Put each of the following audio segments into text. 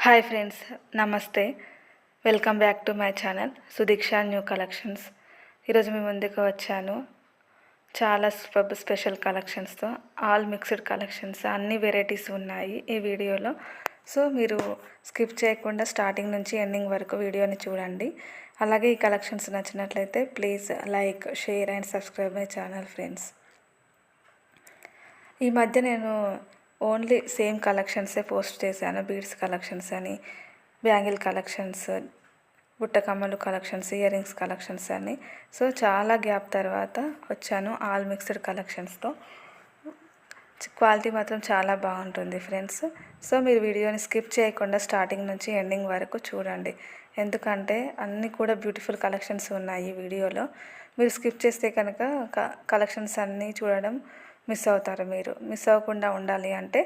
Hi friends, నమస్తే. Welcome back to my channel Sudiksha new collections. ఈరోజు మీ ముందుకు వచ్చాను చాలా స్పెషల్ కలెక్షన్స్తో. ఆల్ మిక్స్డ్ కలెక్షన్స్, అన్ని వెరైటీస్ ఉన్నాయి ఈ వీడియోలో. సో మీరు స్కిప్ చేయకుండా స్టార్టింగ్ నుంచి ఎండింగ్ వరకు వీడియోని చూడండి. అలాగే ఈ కలెక్షన్స్ నచ్చినట్లయితే please like, share and subscribe my channel friends. ఈ మధ్య నేను ఓన్లీ సేమ్ కలెక్షన్సే పోస్ట్ చేశాను. బీడ్స్ కలెక్షన్స్ అని, బ్యాంగిల్ కలెక్షన్స్, బుట్టకమ్మలు కలెక్షన్స్, ఇయర్ రింగ్స్ కలెక్షన్స్ అని. సో చాలా గ్యాప్ తర్వాత వచ్చాను ఆల్ మిక్స్డ్ కలెక్షన్స్తో. క్వాలిటీ మాత్రం చాలా బాగుంటుంది ఫ్రెండ్స్. సో మీరు వీడియోని స్కిప్ చేయకుండా స్టార్టింగ్ నుంచి ఎండింగ్ వరకు చూడండి. ఎందుకంటే అన్నీ కూడా బ్యూటిఫుల్ కలెక్షన్స్ ఉన్నాయి ఈ వీడియోలో. మీరు స్కిప్ చేస్తే కనుక కలెక్షన్స్ అన్నీ చూడడం మిస్ అవుతారు. మీరు మిస్ అవ్వకుండా ఉండాలి అంటే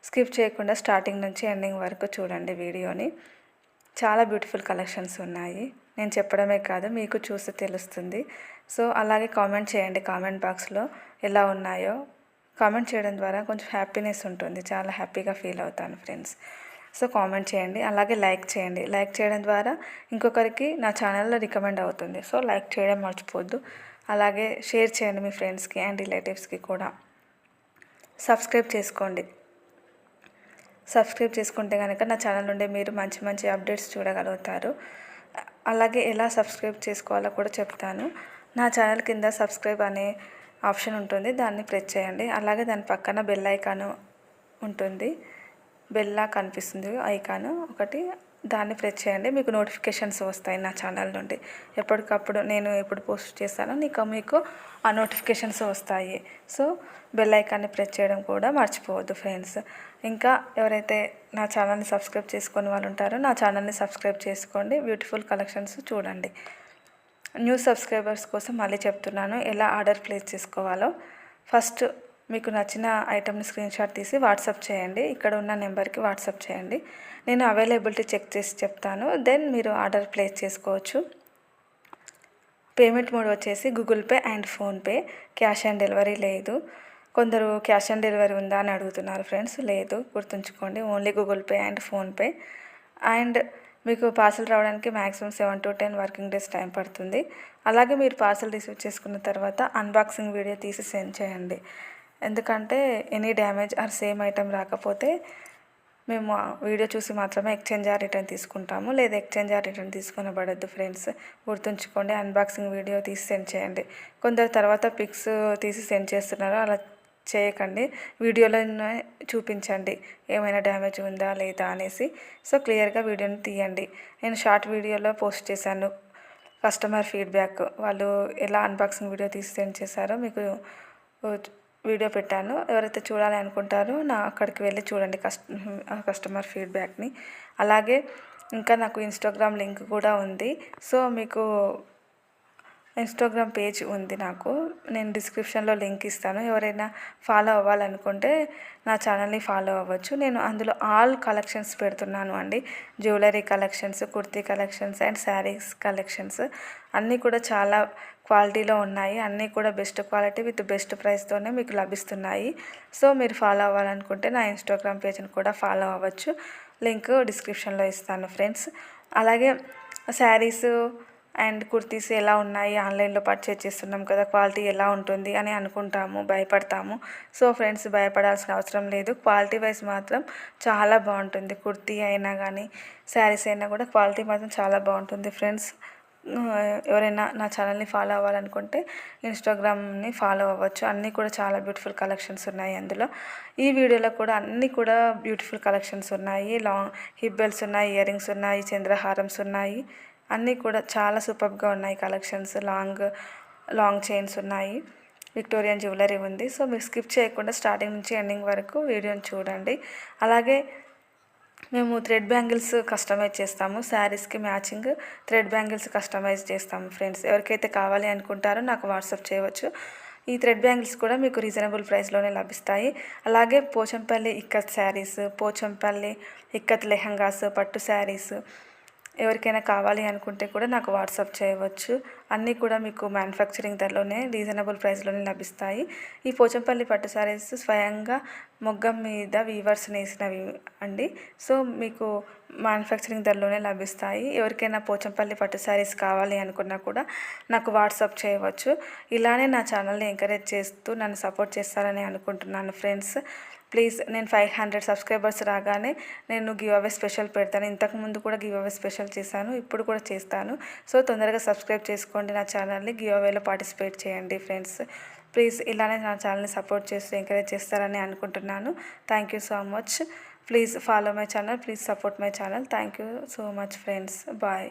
స్కిప్ చేయకుండా స్టార్టింగ్ నుంచి ఎండింగ్ వరకు చూడండి వీడియోని. చాలా బ్యూటిఫుల్ కలెక్షన్స్ ఉన్నాయి. నేను చెప్పడమే కాదు, మీకు చూస్తే తెలుస్తుంది. సో అలాగే కామెంట్ చేయండి. కామెంట్ బాక్స్లో ఎలా ఉన్నాయో కామెంట్ చేయడం ద్వారా కొంచెం హ్యాపీనెస్ ఉంటుంది. చాలా హ్యాపీగా ఫీల్ అవుతాను ఫ్రెండ్స్. సో కామెంట్ చేయండి. అలాగే లైక్ చేయండి. లైక్ చేయడం ద్వారా ఇంకొకరికి నా ఛానల్లో రికమెండ్ అవుతుంది. సో లైక్ చేయడం మర్చిపోద్దు. అలాగే షేర్ చేయండి మీ ఫ్రెండ్స్కి అండ్ రిలేటివ్స్కి కూడా. సబ్స్క్రైబ్ చేసుకోండి. సబ్స్క్రైబ్ చేసుకుంటే కనుక నా ఛానల్ నుండి మీరు మంచి మంచి అప్డేట్స్ చూడగలుగుతారు. అలాగే ఎలా సబ్స్క్రైబ్ చేసుకోవాలో కూడా చెప్తాను. నా ఛానల్ కింద సబ్స్క్రైబ్ అనే ఆప్షన్ ఉంటుంది, దాన్ని ప్రెస్ చేయండి. అలాగే దాని పక్కన బెల్ ఐకాన్ ఉంటుంది, బెల్లా కనిపిస్తుంది ఐకాన్ ఒకటి, దాన్ని ప్రెస్ చేయండి. మీకు నోటిఫికేషన్స్ వస్తాయి నా ఛానల్ నుండి. ఎప్పటికప్పుడు నేను ఎప్పుడు పోస్ట్ చేస్తానో మీకు ఆ నోటిఫికేషన్స్ వస్తాయి. సో బెల్ ఐకాన్ని ప్రెస్ చేయడం కూడా మర్చిపోవద్దు ఫ్రెండ్స్. ఇంకా ఎవరైతే నా ఛానల్ని సబ్స్క్రైబ్ చేసుకునే వాళ్ళు ఉంటారో నా ఛానల్ని సబ్స్క్రైబ్ చేసుకోండి. బ్యూటిఫుల్ కలెక్షన్స్ చూడండి. న్యూ సబ్స్క్రైబర్స్ కోసం మళ్ళీ చెప్తున్నాను ఎలా ఆర్డర్ ప్లేస్ చేసుకోవాలో. ఫస్ట్ మీకు నచ్చిన ఐటమ్ని స్క్రీన్షాట్ తీసి వాట్సాప్ చేయండి. ఇక్కడ ఉన్న నెంబర్కి వాట్సాప్ చేయండి. నేను అవైలబిలిటీ చెక్ చేసి చెప్తాను. దెన్ మీరు ఆర్డర్ ప్లేస్ చేసుకోవచ్చు. పేమెంట్ మోడ్ వచ్చేసి Google pay and PhonePe. Cash on delivery లేదు. కొందరు క్యాష్ ఆన్ డెలివరీ ఉందా అని అడుగుతున్నారు ఫ్రెండ్స్. లేదు, గుర్తుంచుకోండి, only Google pay and PhonePe. And మీకు పార్సల్ రావడానికి maximum 7 to 10 working days time పడుతుంది. అలాగే మీరు పార్సల్ రిసీవ్ చేసుకున్న తర్వాత అన్బాక్సింగ్ వీడియో తీసి సెండ్ చేయండి. ఎందుకంటే any damage are same item రాకపోతే మేము వీడియో చూసి మాత్రమే ఎక్స్చేంజ్ ఆర్ రిటర్న్ తీసుకుంటాము. లేదా ఎక్స్చేంజ్ ఆర్ రిటర్న్ తీసుకొనబడద్దు ఫ్రెండ్స్, గుర్తుంచుకోండి. అన్బాక్సింగ్ వీడియో తీసి సెండ్ చేయండి. కొందరు తర్వాత పిక్స్ తీసి సెండ్ చేస్తున్నారు, అలా చేయకండి. వీడియోలో చూపించండి ఏమైనా డ్యామేజ్ ఉందా లేదా అనేసి. సో క్లియర్గా వీడియోని తీయండి. నేను షార్ట్ వీడియోలో పోస్ట్ చేశాను కస్టమర్ ఫీడ్బ్యాక్. వాళ్ళు ఎలా అన్బాక్సింగ్ వీడియో తీసి సెండ్ చేశారో మీకు వీడియో పెట్టాను. ఎవరైతే చూడాలి అనుకుంటారో అక్కడికి వెళ్ళి చూడండి కస్టమర్ ఫీడ్బ్యాక్ని. అలాగే ఇంకా నాకు ఇన్స్టాగ్రామ్ లింక్ కూడా ఉంది. సో మీకు ఇన్స్టాగ్రామ్ పేజ్ ఉంది నాకు, నేను డిస్క్రిప్షన్లో లింక్ ఇస్తాను. ఎవరైనా ఫాలో అవ్వాలనుకుంటే నా ఛానల్ని ఫాలో అవ్వచ్చు. నేను అందులో ఆల్ కలెక్షన్స్ పెడుతున్నాను అండి. Jewellery collections, kurti collections and saris collections అన్నీ కూడా చాలా క్వాలిటీలో ఉన్నాయి. అన్నీ కూడా బెస్ట్ క్వాలిటీ విత్ బెస్ట్ ప్రైస్తోనే మీకు లభిస్తున్నాయి. సో మీరు ఫాలో అవ్వాలనుకుంటే నా ఇన్స్టాగ్రామ్ పేజ్ని కూడా ఫాలో అవ్వచ్చు. లింక్ డిస్క్రిప్షన్లో ఇస్తాను ఫ్రెండ్స్. అలాగే శారీస్ అండ్ కుర్తీస్ ఎలా ఉన్నాయి, ఆన్లైన్లో పర్చేజ్ చేస్తున్నాం కదా, క్వాలిటీ ఎలా ఉంటుంది అని అనుకుంటాము, భయపడతాము. సో ఫ్రెండ్స్, భయపడాల్సిన అవసరం లేదు. క్వాలిటీ వైజ్ మాత్రం చాలా బాగుంటుంది. కుర్తీ అయినా కానీ శారీస్ అయినా కూడా క్వాలిటీ మాత్రం చాలా బాగుంటుంది ఫ్రెండ్స్. ఎవరైనా నా ఛానల్ని ఫాలో అవ్వాలనుకుంటే ఇన్స్టాగ్రామ్ని ఫాలో అవ్వచ్చు. అన్నీ కూడా చాలా బ్యూటిఫుల్ కలెక్షన్స్ ఉన్నాయి అందులో. ఈ వీడియోలో కూడా అన్నీ కూడా బ్యూటిఫుల్ కలెక్షన్స్ ఉన్నాయి. లాంగ్ హిప్ బెల్ట్స్ ఉన్నాయి, ఇయర్ రింగ్స్ ఉన్నాయి, చంద్రహారమ్స్ ఉన్నాయి. అన్నీ కూడా చాలా సూపర్గా ఉన్నాయి కలెక్షన్స్. లాంగ్ చైన్స్ ఉన్నాయి, విక్టోరియన్ జ్యువెలరీ ఉంది. సో మీరు స్కిప్ చేయకుండా స్టార్టింగ్ నుంచి ఎండింగ్ వరకు వీడియోని చూడండి. అలాగే మేము థ్రెడ్ బ్యాంగిల్స్ కస్టమైజ్ చేస్తాము. శారీస్కి మ్యాచింగ్ థ్రెడ్ బ్యాంగిల్స్ కస్టమైజ్ చేస్తాము ఫ్రెండ్స్. ఎవరికైతే కావాలి అనుకుంటారో నాకు వాట్సాప్ చేయవచ్చు. ఈ థ్రెడ్ బ్యాంగిల్స్ కూడా మీకు రీజనబుల్ ప్రైస్లోనే లభిస్తాయి. అలాగే పోచంపల్లి ఇక్కత్ శారీస్, పోచంపల్లి ఇక్కత్ లెహంగాస్, పట్టు శారీస్ ఎవరికైనా కావాలి అనుకుంటే కూడా నాకు వాట్సాప్ చేయవచ్చు. అన్నీ కూడా మీకు మ్యానుఫ్యాక్చరింగ్ ధరలోనే రీజనబుల్ ప్రైస్లోనే లభిస్తాయి. ఈ పోచంపల్లి పట్టు సారీస్ స్వయంగా మొగ్గం మీద వీవర్స్ నేసినవి అండి. సో మీకు మ్యానుఫ్యాక్చరింగ్ ధరలోనే లభిస్తాయి. ఎవరికైనా పోచంపల్లి పట్టు సారీస్ కావాలి అనుకున్నా కూడా నాకు వాట్సాప్ చేయవచ్చు. ఇలానే నా ఛానల్ని ఎంకరేజ్ చేస్తూ నన్ను సపోర్ట్ చేస్తారని అనుకుంటున్నాను ఫ్రెండ్స్. ప్లీజ్ నేను 500 సబ్స్క్రైబర్స్ రాగానే నేను గివ్ అవే స్పెషల్ పెడతాను. ఇంతకుముందు కూడా గివ్ అవే స్పెషల్ చేశాను, ఇప్పుడు కూడా చేస్తాను. సో తొందరగా సబ్స్క్రైబ్ చేసుకోండి నా ఛానల్ని, గివ్ అవేలో పార్టిసిపేట్ చేయండి ఫ్రెండ్స్. ప్లీజ్ ఇలానే నా ఛానల్ని సపోర్ట్ చేస్తూ ఎంకరేజ్ చేస్తారని అనుకుంటున్నాను. Thank you so much. Please follow my channel, please support my channel. Thank you so much friends. Bye.